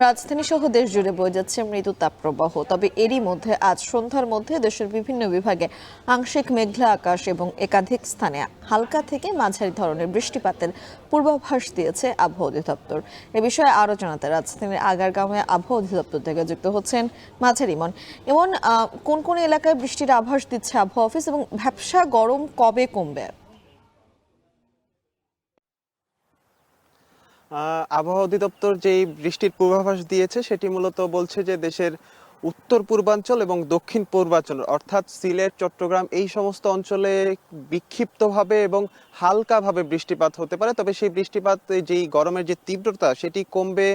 রাজধানী সহ দেশ জুড়ে বয়ে যাচ্ছে মৃদু তাপপ্রবাহ। তবে এরই মধ্যে আজ সন্ধ্যার মধ্যে দেশের বিভিন্ন বিভাগে আংশিক মেঘলা আকাশ এবং একাধিক স্থানে হালকা থেকে মাঝারি ধরনের বৃষ্টিপাতের পূর্বাভাস দিয়েছে আবহাওয়া অধিদপ্তর। এ বিষয়ে আরো জানাতে রাজধানীর আগারগাঁওয়ে আবহাওয়া অধিদপ্তর থেকে যুক্ত হচ্ছেন মাঝারি ইমন। এমন কোন কোন এলাকায় বৃষ্টির আভাস দিচ্ছে আবহাওয়া অফিস, এবং ভ্যাপসা গরম কবে কমবে? আবহাওয়া অধিদপ্তর যেই বৃষ্টির পূর্বাভাস দিয়েছে সেটি মূলত বলছে যে দেশের উত্তর পূর্বাঞ্চল এবং দক্ষিণ পূর্বাঞ্চল অর্থাৎ সিলেট, চট্টগ্রাম এই সমস্ত অঞ্চলে বিক্ষিপ্তভাবে এবং হালকাভাবে বৃষ্টিপাত হতে পারে। তবে সেই বৃষ্টিপাত যেই গরমের যে তীব্রতা সেটি কমবে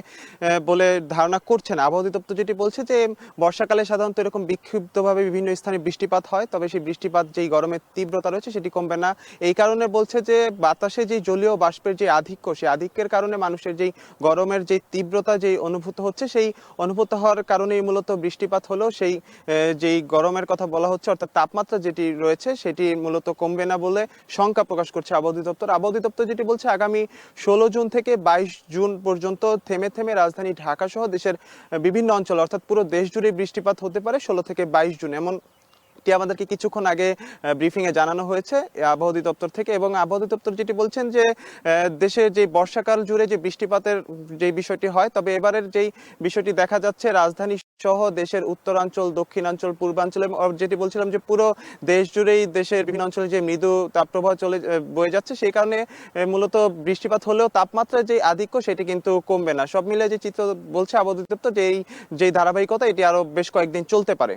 বলে ধারণা করছেন। আবহাওয়া অধিদপ্তর যেটি বলছে যে বর্ষাকালে সাধারণত এরকম বিক্ষিপ্তভাবে বিভিন্ন স্থানে বৃষ্টিপাত হয়, তবে সেই বৃষ্টিপাত যেই গরমের তীব্রতা রয়েছে সেটি কমবে না। এই কারণে বলছে যে বাতাসে যে জলীয় বাষ্পের যে আধিক্য, সেই আধিক্যের কারণে মানুষের যেই গরমের যে তীব্রতা যেই অনুভূত হচ্ছে, সেই অনুভূত হওয়ার কারণেই মূলত বৃষ্টিপাত হলেও সেই যেই গরমের কথা বলা হচ্ছে অর্থাৎ তাপমাত্রা যেটি রয়েছে সেটি মূলত কমবে না বলে শঙ্কা প্রকাশ করছে আবহাওয়া অধিদপ্তর। আবহাওয়া অধিদপ্তর যেটি বলছে আগামী ১৬ জুন থেকে ২২ জুন পর্যন্ত থেমে থেমে রাজধানী ঢাকা সহ দেশের বিভিন্ন অঞ্চল অর্থাৎ পুরো দেশ জুড়ে বৃষ্টিপাত হতে পারে ১৬ থেকে ২২ জুন, এমনটি আমাদেরকে কিছুক্ষণ আগে ব্রিফিং এ জানানো হয়েছে আবহাওয়া অধিদপ্তর থেকে। এবং আবহাওয়া অধিদপ্তর যেটি বলছেন যে দেশে যে বর্ষাকাল জুড়ে যে বৃষ্টিপাতের যে বিষয়টি হয়, তবে এবারের যেই বিষয়টি দেখা যাচ্ছে রাজধানী সহ দেশের উত্তরাঞ্চল, দক্ষিণাঞ্চল, পূর্বাঞ্চল এবং যেটি বলছিলাম যে পুরো দেশ জুড়েই দেশের বিভিন্ন অঞ্চলে যে মৃদু তাপপ্রবাহ বয়ে যাচ্ছে, সেই কারণে মূলত বৃষ্টিপাত হলেও তাপমাত্রার যে আধিক্য সেটি কিন্তু কমবে না। সব মিলে যে চিত্র বলছে আবহাওয়া অধিদপ্তর যে এই যে ধারাবাহিকতা এটি আরো বেশ কয়েকদিন চলতে পারে।